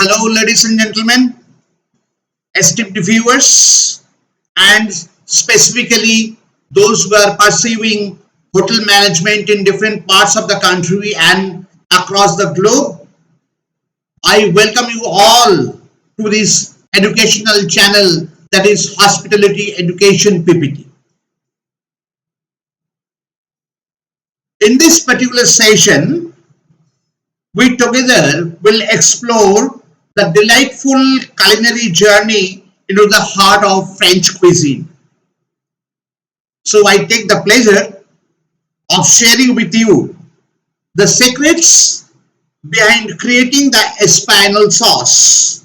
Hello, ladies and gentlemen, esteemed viewers, and specifically those who are pursuing hotel management in different parts of the country and across the globe. I welcome you all to this educational channel, that is Hospitality Education PPT. In this particular session, we together will explore the delightful culinary journey into the heart of French cuisine. So I take the pleasure of sharing with you the secrets behind creating the Espagnole sauce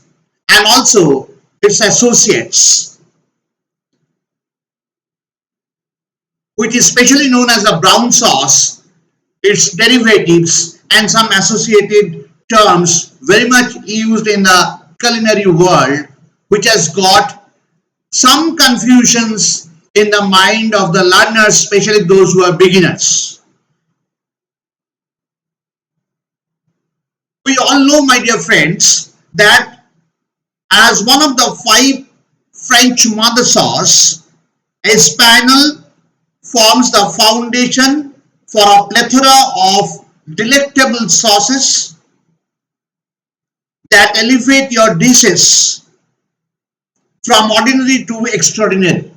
and also its associates, which is specially known as the brown sauce, its derivatives, and some associated terms very much used in the culinary world, which has got some confusions in the mind of the learners, especially those who are beginners. We all know, my dear friends, that as one of the 5 French mother sauce, Espagnole forms the foundation for a plethora of delectable sauces that elevate your dishes from ordinary to extraordinary.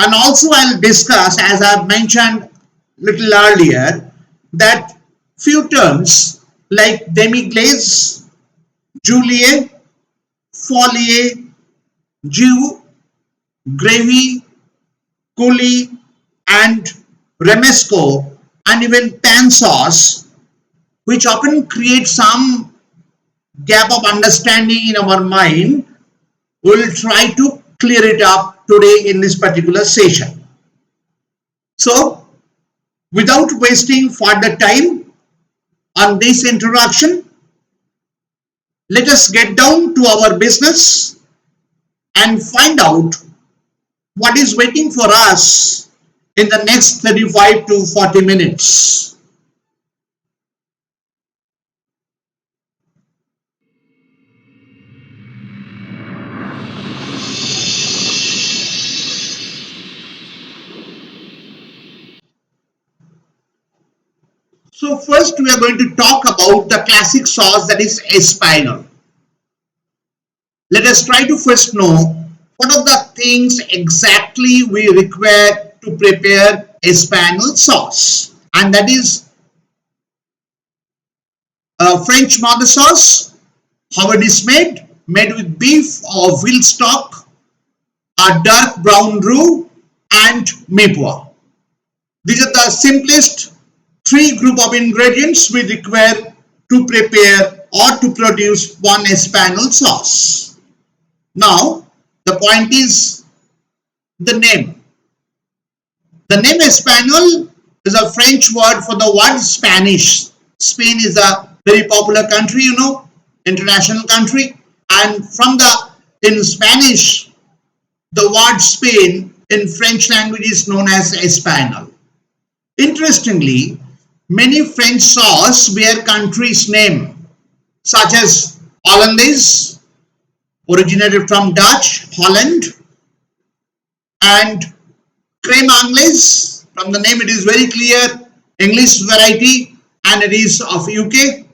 And also I'll discuss, as I've mentioned little earlier, that few terms like demi-glace, Juliet, folie, jus, gravy, coulis, and remesco, and even pan sauce, which often create some gap of understanding in our mind. We will try to clear it up today in this particular session. So, without wasting further time on this introduction, let us get down to our business and find out what is waiting for us in the next 35 to 40 minutes. So first we are going to talk about the classic sauce, that is Espagnole. Let us try to first know what are the things exactly we require to prepare Espagnole sauce, and that is a French mother sauce. How it is made with beef or veal stock, a dark brown roux, and mirepoix. These are the simplest 3 group of ingredients we require to prepare or to produce one Espagnole sauce. Now, the point is the name. The name Espagnole is a French word for the word Spanish. Spain is a very popular country, international country, and in Spanish, the word Spain in French language is known as Espagnole. Interestingly, many French sauce bear country's name, such as Hollandaise, originated from Dutch, Holland, and crème anglaise, from the name it is very clear, English variety, and it is of UK.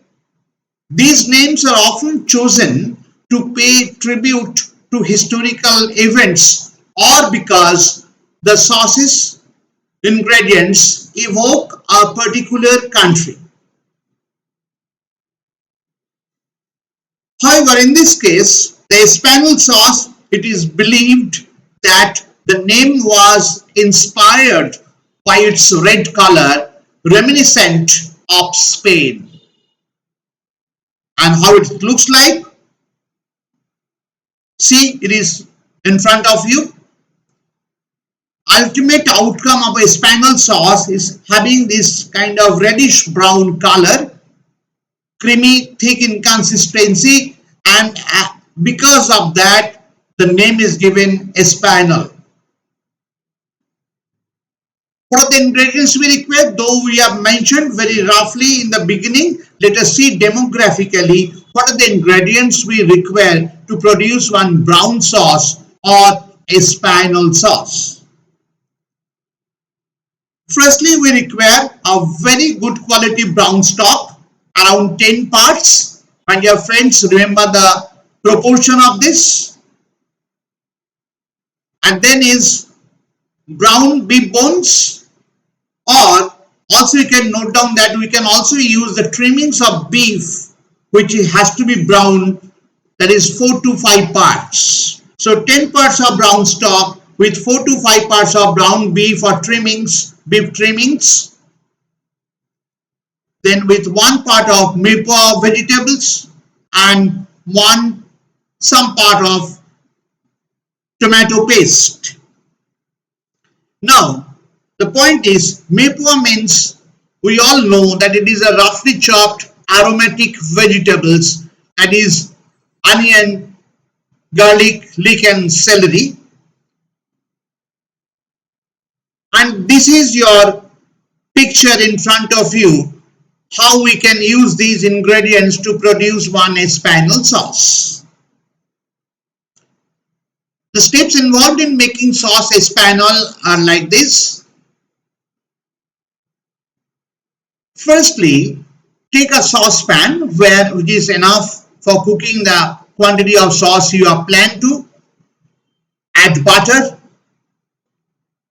These names are often chosen to pay tribute to historical events or because the sauce's ingredients evoke a particular country. However, in this case, the Espagnole sauce, it is believed that the name was inspired by its red color, reminiscent of Spain. And how it looks like? See, it is in front of you. Ultimate outcome of Espagnole sauce is having this kind of reddish brown color, creamy, thick in consistency, and because of that, the name is given Espagnole. What are the ingredients we require? Though we have mentioned very roughly in the beginning, let us see demographically what are the ingredients we require to produce one brown sauce or Espagnole sauce. Firstly, we require a very good quality brown stock, around 10 parts. My dear friends, remember the proportion of this. And then is brown beef bones, or also you can note down that we can also use the trimmings of beef which has to be brown, that is 4 to 5 parts. So 10 parts of brown stock with 4 to 5 parts of brown beef or trimmings, beef trimmings. Then with 1 part of maple vegetables and some part of tomato paste. Now the point is, mepua means we all know that it is a roughly chopped aromatic vegetables, that is onion, garlic, leek and celery. And this is your picture in front of you, how we can use these ingredients to produce one Espagnole sauce. The steps involved in making sauce Espagnole are like this. Firstly, take a saucepan which is enough for cooking the quantity of sauce you have planned to. Add butter,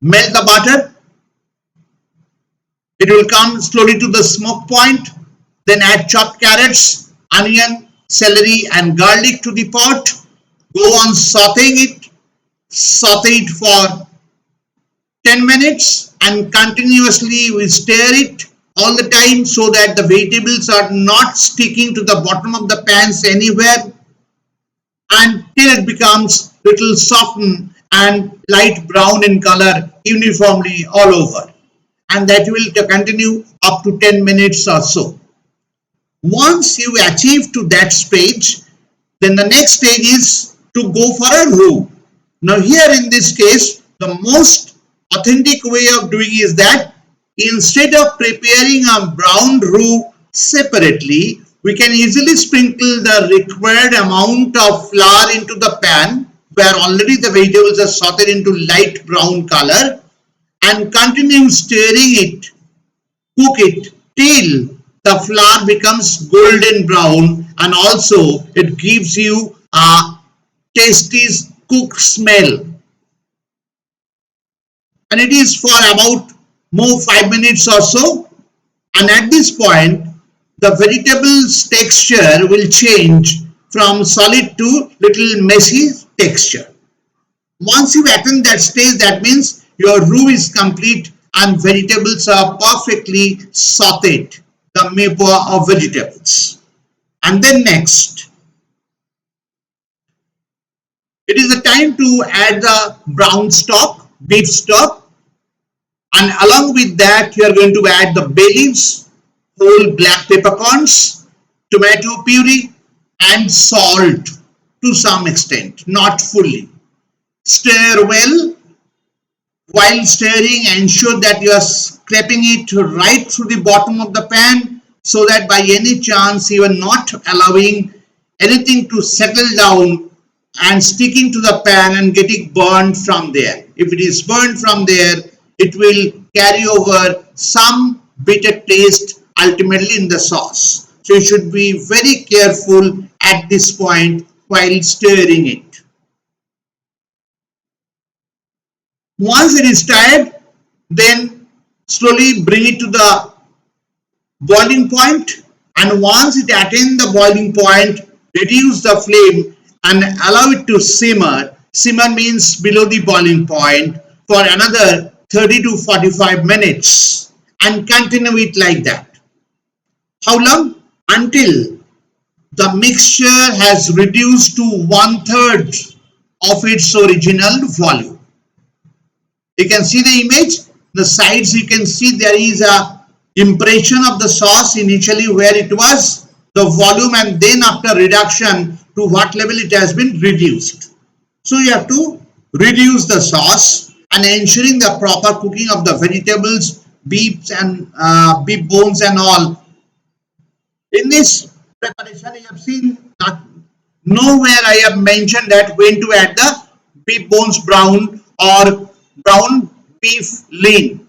melt the butter. It will come slowly to the smoke point. Then add chopped carrots, onion, celery and garlic to the pot. Go on sauteing it. Saute it for 10 minutes and continuously we stir it all the time so that the vegetables are not sticking to the bottom of the pans anywhere, until it becomes little softened and light brown in color uniformly all over, and that will continue up to 10 minutes or so. Once you achieve to that stage, then the next stage is to go for a roux. Now here in this case, the most authentic way of doing is that instead of preparing a brown roux separately, we can easily sprinkle the required amount of flour into the pan where already the vegetables are sauteed into light brown color, and continue stirring it, cook it till the flour becomes golden brown, and also it gives you a tasty cooked smell. And it is for about more 5 minutes or so, and at this point the vegetables texture will change from solid to little messy texture. Once you attain that stage, that means your roux is complete and vegetables are perfectly sauteed, the mepua of vegetables. And then next, it is the time to add the brown stock, beef stock, and along with that you are going to add the bay leaves, whole black peppercorns, tomato puree and salt to some extent, not fully. Stir well. While stirring, ensure that you are scraping it right through the bottom of the pan so that by any chance you are not allowing anything to settle down and sticking to the pan and getting burned from there. If it is burned from there, it will carry over some bitter taste ultimately in the sauce. So you should be very careful at this point while stirring it. Once it is stirred, then slowly bring it to the boiling point, and once it attains the boiling point, reduce the flame and allow it to simmer. Simmer means below the boiling point for another 30 to 45 minutes and continue it like that. How long? Until the mixture has reduced to 1/3 of its original volume. You can see the image, the sides you can see there is a impression of the sauce initially where it was, the volume, and then after reduction to what level it has been reduced. So you have to reduce the sauce and ensuring the proper cooking of the vegetables, beefs and beef bones and all. In this preparation, I have seen that nowhere I have mentioned that when to add the beef bones brown or brown beef lean.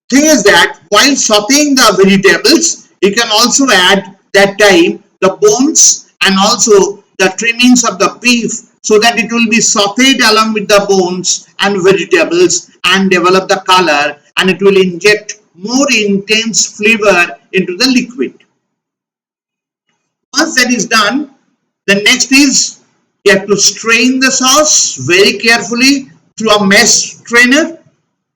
Thing is that while sauteing the vegetables, you can also add that time the bones and also the trimmings of the beef so that it will be sauteed along with the bones and vegetables and develop the color, and it will inject more intense flavor into the liquid. Once that is done, the next is you have to strain the sauce very carefully through a mesh strainer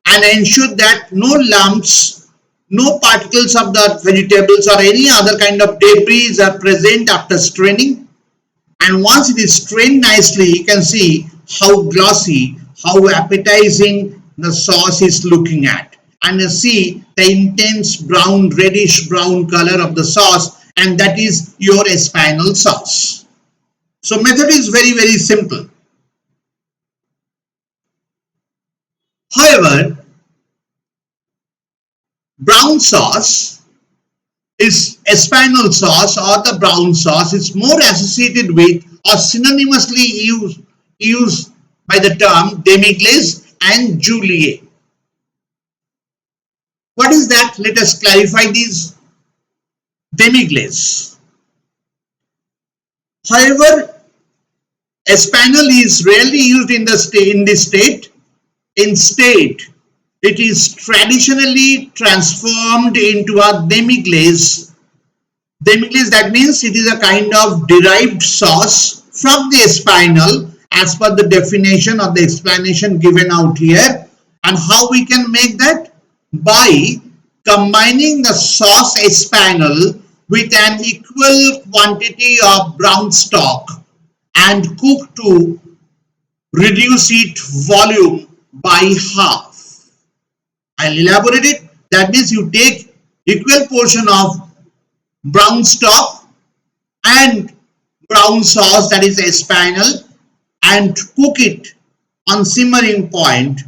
and ensure that no lumps, no particles of the vegetables or any other kind of debris are present after straining. And once it is strained nicely, you can see how glossy, how appetizing the sauce is looking at. And you see the intense brown, reddish brown color of the sauce, and that is your Espagnole sauce. So method is very simple. However, brown sauce is Espagnole sauce, or the brown sauce is more associated with or synonymously used by the term demi-glace and Juliet. What is that? Let us clarify these. Demi-glace. However, Espagnole is rarely used in this state. Instead, it is traditionally transformed into a demi-glace. Demi-glace, that means it is a kind of derived sauce from the Espagnole as per the definition or the explanation given out here. And how we can make that? By combining the sauce Espagnole with an equal quantity of brown stock and cook to reduce its volume by half. I'll elaborate it. That means you take equal portion of brown stock and brown sauce, that is Espagnole, and cook it on simmering point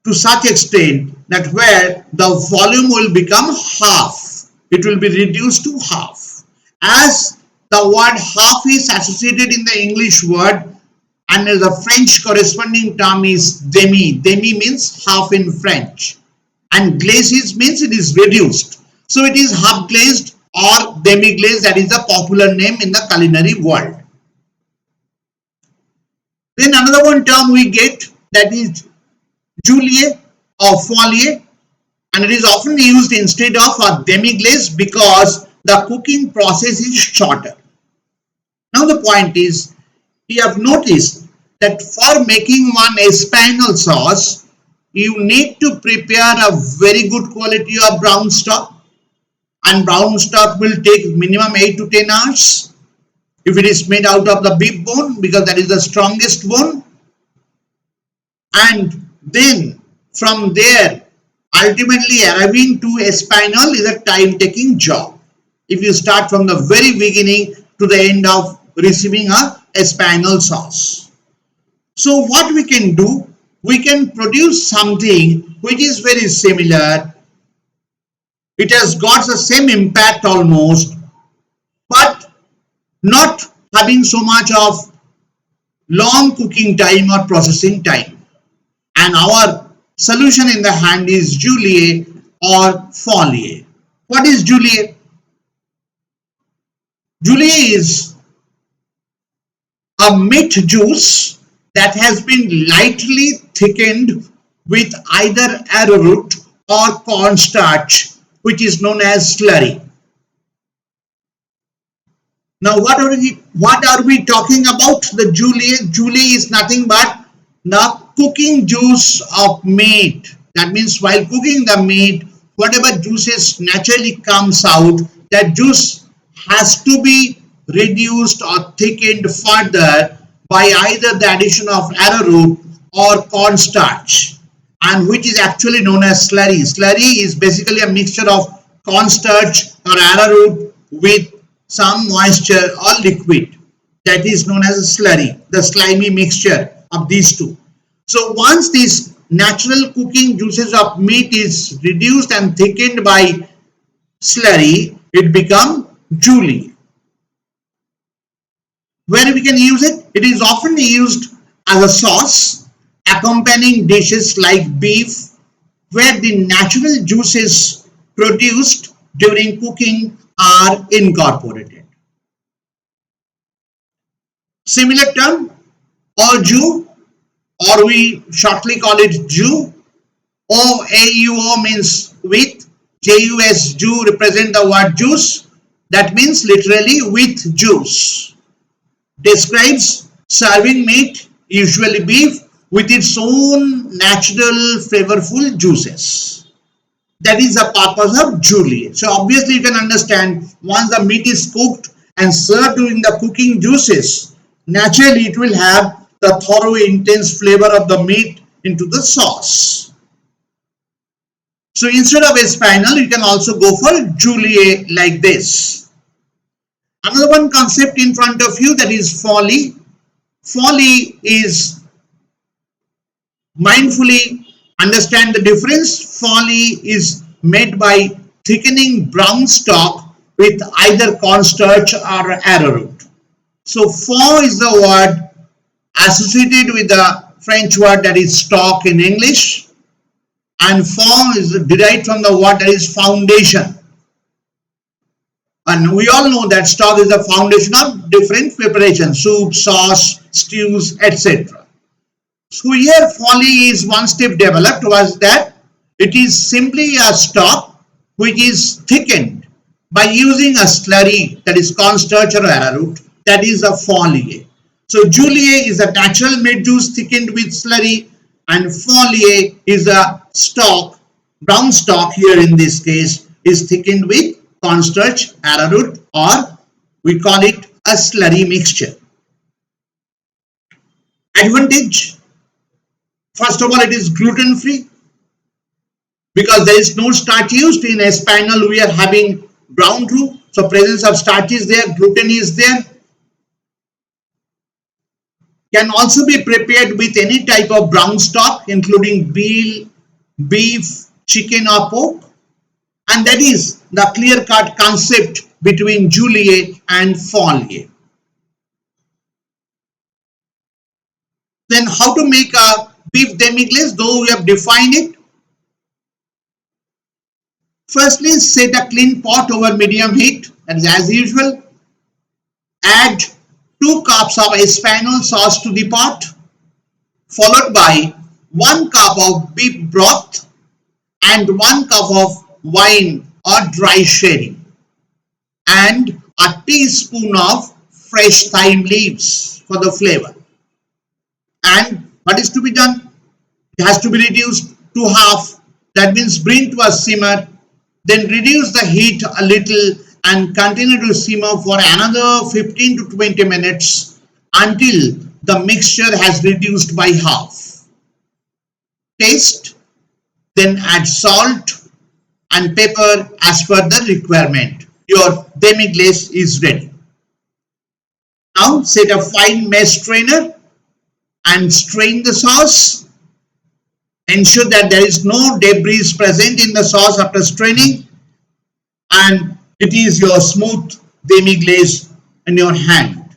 to such extent that where the volume will become half. It will be reduced to half. As the word half is associated in the English word, and the French corresponding term is demi. Demi means half in French, and glaze means it is reduced. So it is half glazed or demi glaze, that is the popular name in the culinary world. Then another one term we get, that is Juliet or folie, and it is often used instead of a demi glaze because the cooking process is shorter. Now the point is, you have noticed that for making one Espagnole sauce, you need to prepare a very good quality of brown stock, and brown stock will take minimum 8 to 10 hours if it is made out of the beef bone, because that is the strongest bone. And then from there, ultimately arriving to Espagnole is a time-taking job if you start from the very beginning to the end of receiving a Espagnole sauce. So what we can do, we can produce something which is very similar. It has got the same impact almost, but not having so much of long cooking time or processing time. And our solution in the hand is Juliet or folie. What is Juliet? Juliet is a meat juice that has been lightly thickened with either arrowroot or cornstarch, which is known as slurry. Now what are we talking about? The Juliet? Juliet is nothing but the cooking juice of meat. That means while cooking the meat, whatever juices naturally comes out, that juice has to be reduced or thickened further by either the addition of arrowroot or cornstarch, and which is actually known as slurry. Slurry is basically a mixture of cornstarch or arrowroot with some moisture or liquid. That is known as a slurry, the slimy mixture of these two. So once these natural cooking juices of meat is reduced and thickened by slurry, it becomes julie. Where we can use it? It is often used as a sauce accompanying dishes like beef, where the natural juices produced during cooking are incorporated. Similar term, au jus, or we shortly call it jus. O-A-U-O means with, J-U-S, jus represent the word juice. That means literally with juice. Describes serving meat, usually beef, with its own natural flavorful juices. That is the purpose of julie. So obviously you can understand, once the meat is cooked and served during the cooking juices, naturally it will have the thorough intense flavor of the meat into the sauce. So instead of Espagnole, you can also go for julie like this. Another one concept in front of you, that is folly. Folly is mindfully understand the difference. Folly is made by thickening brown stock with either cornstarch or arrowroot. So fond is the word associated with the French word that is stock in English, and fond is derived from the word that is foundation. And we all know that stock is the foundation of different preparations, soup, sauce, stews, etc. So here folly is one step developed, was that it is simply a stock which is thickened by using a slurry, that is cornstarch or arrowroot, that is a folly. So julie is a natural meat juice thickened with slurry, and folly is a stock, brown stock here in this case, is thickened with cornstarch, arrowroot, or we call it a slurry mixture. Advantage: first of all, it is gluten free because there is no starch used. In Espagnole we are having brown roux, so presence of starch is there, gluten is there. Can also be prepared with any type of brown stock including veal, beef, chicken or pork, and that is the clear-cut concept between julie and folly. Then how to make a beef demi-glace, though we have defined it. Firstly, set a clean pot over medium heat, that is as usual. Add 2 cups of Espagnole sauce to the pot, followed by 1 cup of beef broth and 1 cup of wine or dry sherry, and a teaspoon of fresh thyme leaves for the flavor. And what is to be done? It has to be reduced to half. That means bring to a simmer, then reduce the heat a little and continue to simmer for another 15 to 20 minutes until the mixture has reduced by half. Taste, then add salt and pepper as per the requirement. Your demi-glace is ready. Now set a fine mesh strainer and strain the sauce. Ensure that there is no debris present in the sauce after straining, and it is your smooth demi-glace in your hand,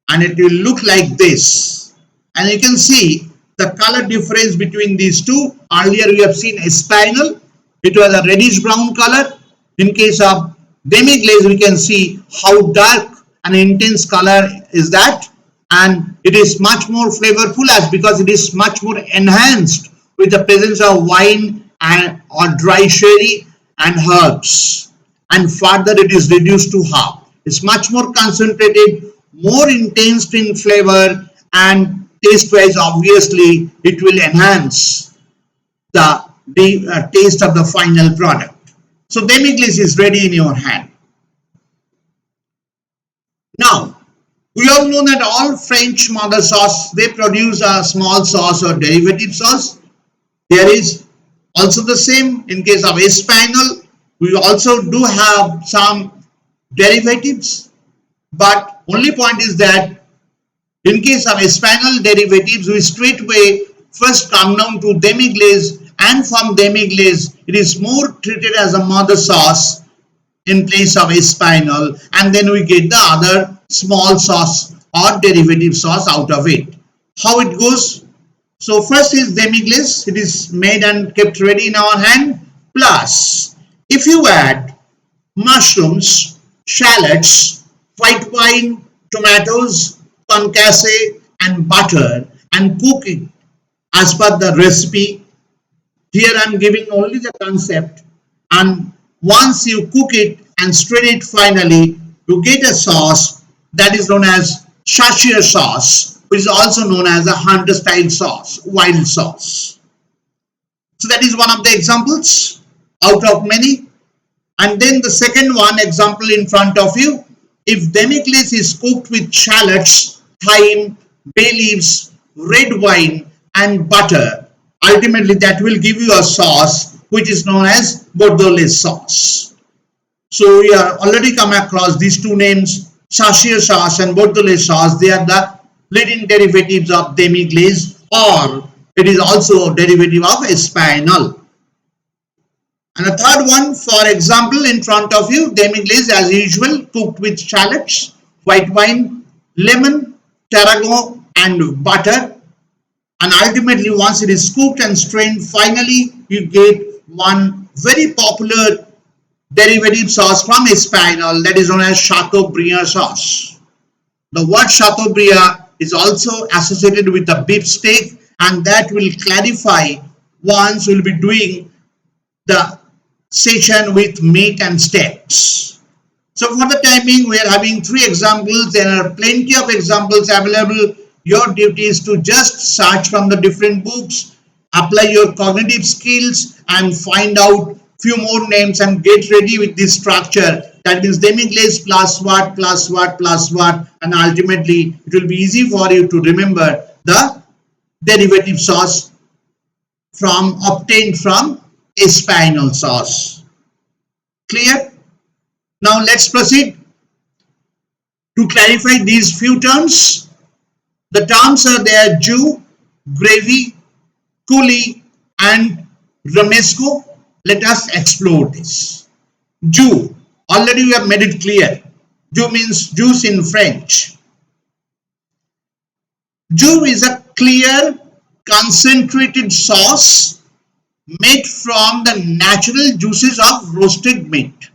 and it will look like this. And you can see the color difference between these two. Earlier we have seen Espagnole, it was a reddish brown color. In case of demi-glace, we can see how dark and intense color is that, and it is much more flavorful as because it is much more enhanced with the presence of wine and or dry sherry and herbs, and further it is reduced to half. It's much more concentrated, more intense in flavor, and taste wise obviously it will enhance the taste of the final product. So demi-glace is ready in your hand. Now we all know that all French mother sauce, they produce a small sauce or derivative sauce. Here is also the same in case of Espagnole. We also do have some derivatives, but only point is that in case of Espagnole derivatives, we straightway first come down to demi-glace, and from demi-glace it is more treated as a mother sauce in place of Espagnole, and then we get the other small sauce or derivative sauce out of it. How it goes? So first is demi-glace. It is made and kept ready in our hand. Plus, if you add mushrooms, shallots, white wine, tomatoes, concasse and butter and cook it as per the recipe. Here I am giving only the concept, and once you cook it and strain it finally, you get a sauce that is known as Cheshire sauce, which is also known as a hunter style sauce, wild sauce. So that is one of the examples out of many. And then the second one example in front of you, if demi-glace is cooked with shallots, thyme, bay leaves, red wine and butter, ultimately that will give you a sauce which is known as Bordeaux sauce. So we have already come across these two names, Cheshire sauce and Bordeaux sauce. They are the leading derivatives of demi-glace, or it is also a derivative of Espagnole. And a third one, for example, in front of you, demi-glace as usual, cooked with shallots, white wine, lemon, tarragon and butter. And ultimately, once it is cooked and strained, finally you get one very popular derivative sauce from Espagnole, that is known as Chateaubriand sauce. The word Chateaubriand is also associated with the beef steak, and that will clarify once we will be doing the session with meat and steaks. So for the time being, we are having 3 examples. There are plenty of examples available. Your duty is to just search from the different books, apply your cognitive skills and find out few more names and get ready with this structure. That means demi-glace plus what, plus what, plus what, and ultimately it will be easy for you to remember the derivative sauce obtained from Espagnole sauce. Clear? Now let's proceed to clarify these few terms. The terms are there: jus, gravy, coulis and romesco. Let us explore this. Jus, already we have made it clear. Jus means juice in French. Jus is a clear concentrated sauce made from the natural juices of roasted meat.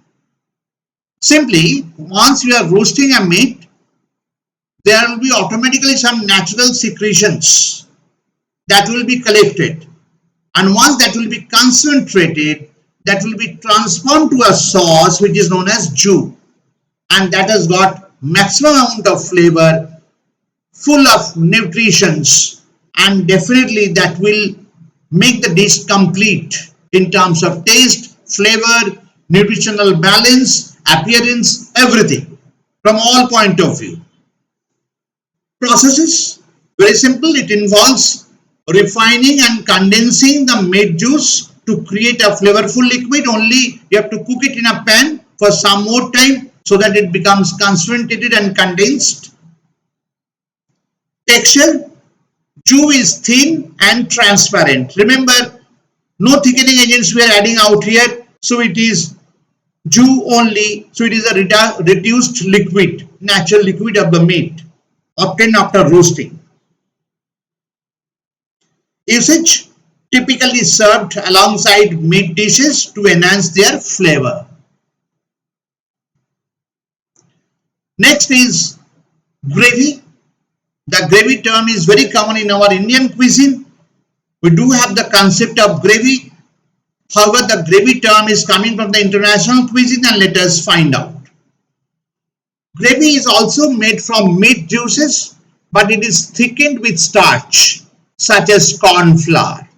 Simply, once you are roasting a meat, there will be automatically some natural secretions that will be collected, and once that will be concentrated, that will be transformed to a sauce which is known as jus, and that has got maximum amount of flavor, full of nutritions, and definitely that will make the dish complete in terms of taste, flavor, nutritional balance, appearance, everything from all point of view. Processes, very simple. It involves refining and condensing the meat juice to create a flavorful liquid. Only you have to cook it in a pan for some more time so that it becomes concentrated and condensed. Texture, jus is thin and transparent. Remember, no thickening agents we are adding out here, so it is jus only. So it is a reduced liquid, natural liquid of the meat obtained after roasting. Usage, typically served alongside meat dishes to enhance their flavor. Next is gravy. The gravy term is very common in our Indian cuisine. We do have the concept of gravy. However, the gravy term is coming from the international cuisine, and let us find out. Gravy is also made from meat juices, but it is thickened with starch, such as corn flour.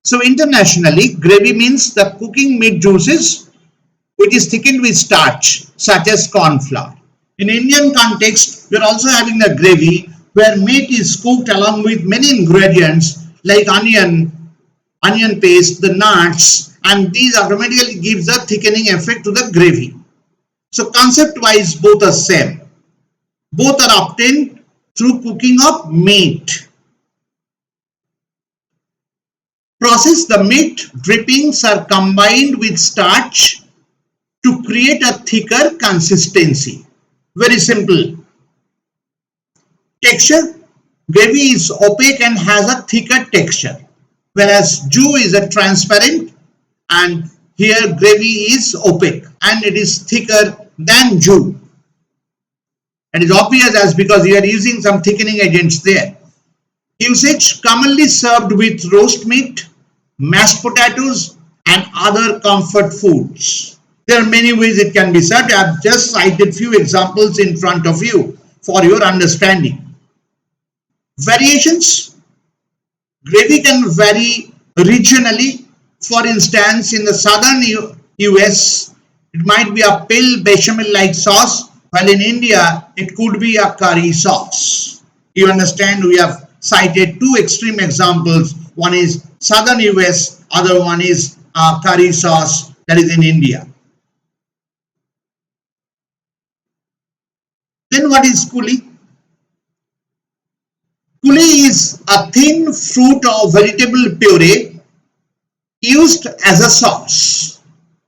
So internationally, gravy means the cooking meat juices which is thickened with starch, such as corn flour. In Indian context, we are also having the gravy where meat is cooked along with many ingredients like onion paste, the nuts, and these automatically gives a thickening effect to the gravy. So concept wise, both are same. Both are obtained through cooking of meat. process, the meat drippings are combined with starch to create a thicker consistency. Very simple. Texture, gravy is opaque and has a thicker texture, whereas jus is a transparent, and here gravy is opaque and it is thicker than jus. And it is obvious as because we are using some thickening agents there. Usage, commonly served with roast meat, mashed potatoes and other comfort foods. There are many ways it can be served. I have just cited few examples in front of you for your understanding. Variations, gravy can vary regionally. For instance, in the southern US, it might be a pale bechamel like sauce, while in India, it could be a curry sauce. You understand, we have cited two extreme examples. One is southern US, other one is curry sauce that is in India. Then what is coulis? Coulis is a thin fruit or vegetable puree used as a sauce.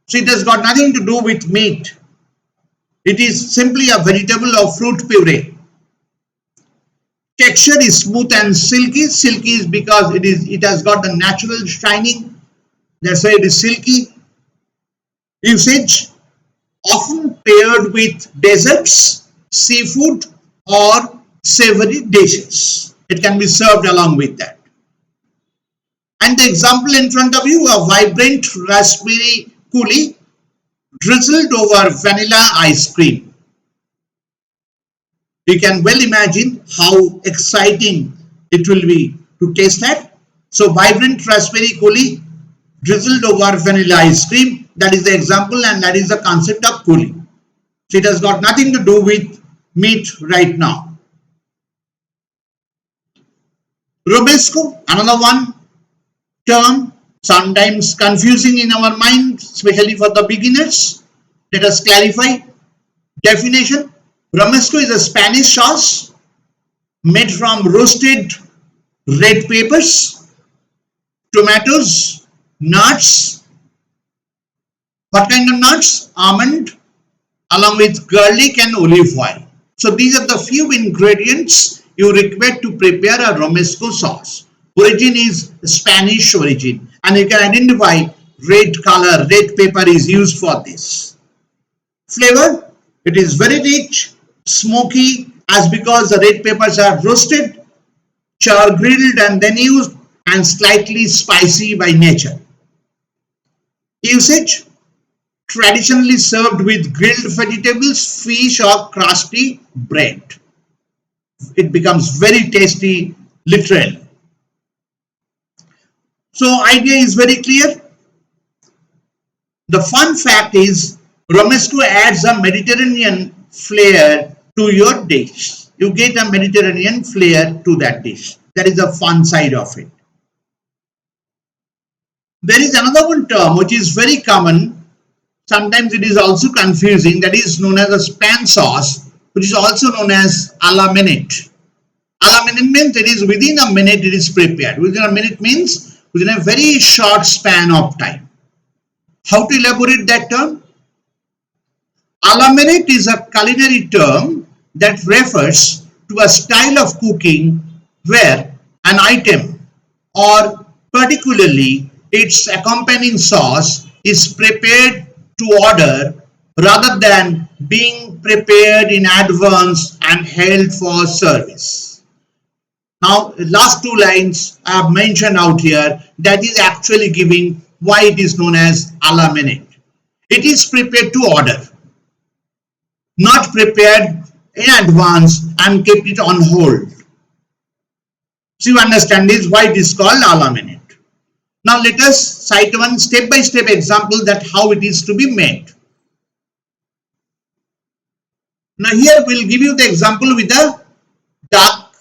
So it has got nothing to do with meat. It is simply a vegetable or fruit puree. Texture is smooth and silky. Silky is because it has got the natural shining. That's why it is silky. Usage, often paired with desserts, seafood or savory dishes. It can be served along with that. And the example in front of you, a vibrant raspberry coulis drizzled over vanilla ice cream. You can well imagine how exciting it will be to taste that. So vibrant raspberry coulis drizzled over vanilla ice cream, that is the example and that is the concept of coulis. So it has got nothing to do with meat right now. Romesco, another one term, sometimes confusing in our mind, especially for the beginners. Let us clarify. Definition, romesco is a Spanish sauce made from roasted red peppers, tomatoes, nuts. What kind of nuts? Almond, along with garlic and olive oil. So these are the few ingredients you require to prepare a romesco sauce. Origin is Spanish origin, and you can identify red color, red pepper is used for this. Flavor, it is very rich, smoky, as because the red peppers are roasted, char grilled and then used, and slightly spicy by nature. Usage, traditionally served with grilled vegetables, fish or crusty bread. It becomes very tasty literally. So idea is very clear. The fun fact is romesco adds a Mediterranean flair to your dish. You get a Mediterranean flair to that dish. That is the fun side of it. There is another one term which is very common. Sometimes it is also confusing, that is known as a span sauce, which is also known as a la minute. A la minute means it is within a minute it is prepared. Within a minute means within a very short span of time. How to elaborate that term? A la minute is a culinary term that refers to a style of cooking where an item or particularly its accompanying sauce is prepared to order rather than being prepared in advance and held for service. Now, last two lines I have mentioned out here, that is actually giving why it is known as a la minute. It is prepared to order, not prepared in advance and kept it on hold. So you understand this, why it is called a la minute. Now let us cite one step-by-step example that how it is to be made. Now here we will give you the example with a duck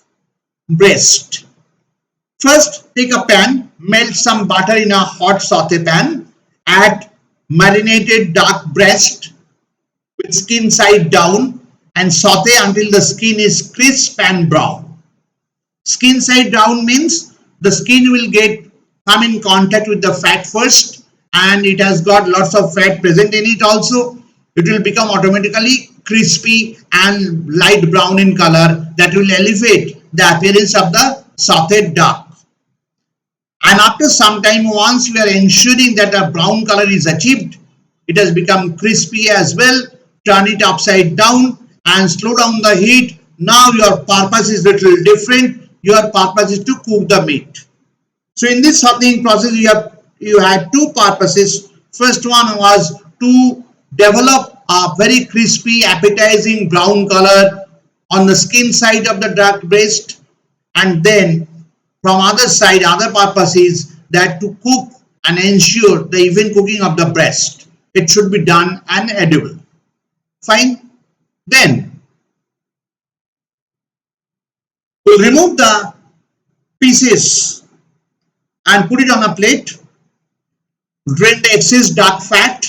breast. First, take a pan, melt some butter in a hot saute pan, add marinated duck breast with skin side down and saute until the skin is crisp and brown. Skin side down means the skin will get come in contact with the fat first, and it has got lots of fat present in it also. It will become automatically crispy and light brown in color. That will elevate the appearance of the sauteed duck. And after some time, once we are ensuring that the brown color is achieved, it has become crispy as well. Turn it upside down and slow down the heat. Now your purpose is little different. Your purpose is to cook the meat. So in this sauteing process, you had two purposes. First one was to develop a very crispy, appetizing brown color on the skin side of the duck breast, and then from other side, other purpose is that to cook and ensure the even cooking of the breast. It should be done and edible. Fine. Then we'll remove the pieces and put it on a plate. Drain the excess duck fat.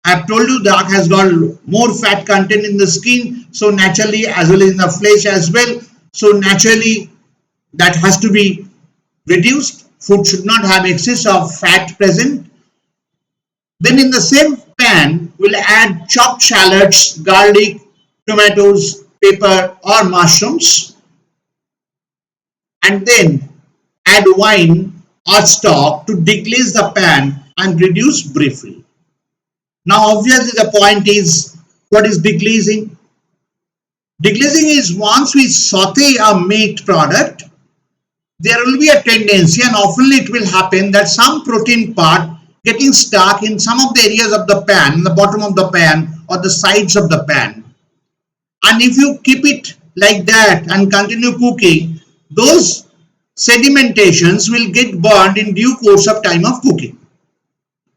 I have told you duck has got more fat content in the skin, so naturally, as well as in the flesh as well. So naturally, that has to be reduced. Food should not have excess of fat present. Then in the same pan, we'll add chopped shallots, garlic, tomatoes, pepper or mushrooms, and then add wine or stock to deglaze the pan and reduce briefly. Now obviously the point is, what is deglazing? Deglazing is once we saute a meat product, there will be a tendency, and often it will happen, that some protein part getting stuck in some of the areas of the pan, in the bottom of the pan or the sides of the pan. And if you keep it like that and continue cooking, those sedimentations will get burned in due course of time of cooking.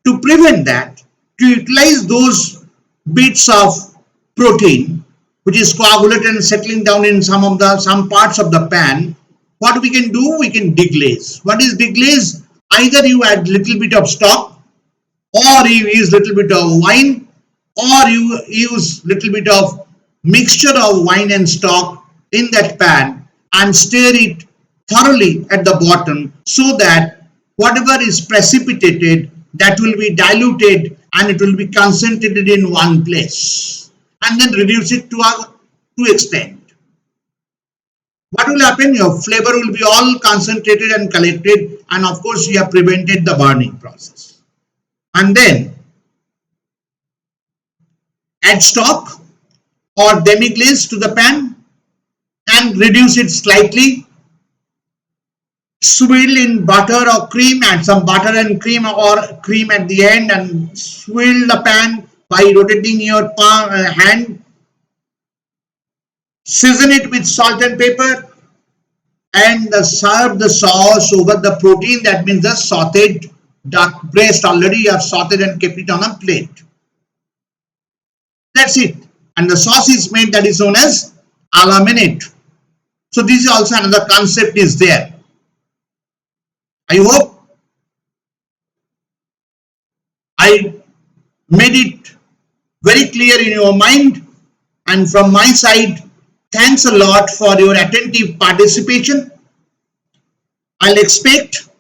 To prevent that, to utilize those bits of protein which is coagulated and settling down in some parts of the pan, what we can do, we can deglaze. What is deglaze? Either you add little bit of stock, or you use little bit of wine, or you use little bit of mixture of wine and stock in that pan and stir it thoroughly at the bottom, so that whatever is precipitated, that will be diluted and it will be concentrated in one place, and then reduce it to extent. What will happen? Your flavor will be all concentrated and collected, and of course you have prevented the burning process. And then add stock or demi-glaze to the pan and reduce it slightly. Swirl in butter or cream, add some butter and cream or cream at the end, and swirl the pan by rotating your hand. Season it with salt and pepper and serve the sauce over the protein. That means the sauteed duck breast. Already you have sauteed and kept it on a plate. That's it. And the sauce is made, that is known as a la minute. So this is also another concept is there. I hope I made it very clear in your mind, and from my side, thanks a lot for your attentive participation. I'll expect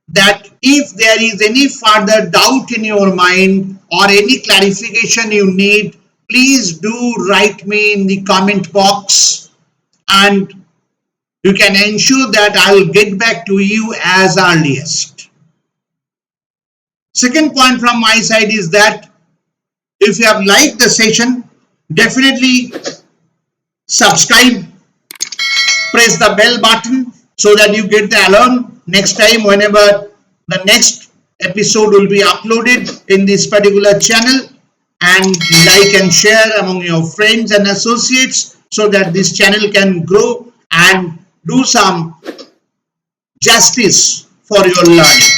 that if there is any further doubt in your mind or any clarification you need, please do write me in the comment box, and you can ensure that I'll get back to you as earliest. Second point from my side is that if you have liked the session, definitely subscribe, press the bell button so that you get the alarm next time whenever the next episode will be uploaded in this particular channel, and like and share among your friends and associates so that this channel can grow and do some justice for your learning.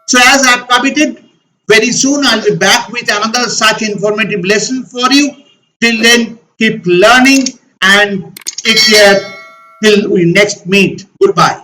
So as I have committed, very soon I'll be back with another such informative lesson for you. Till then, keep learning and take care till we next meet. Goodbye.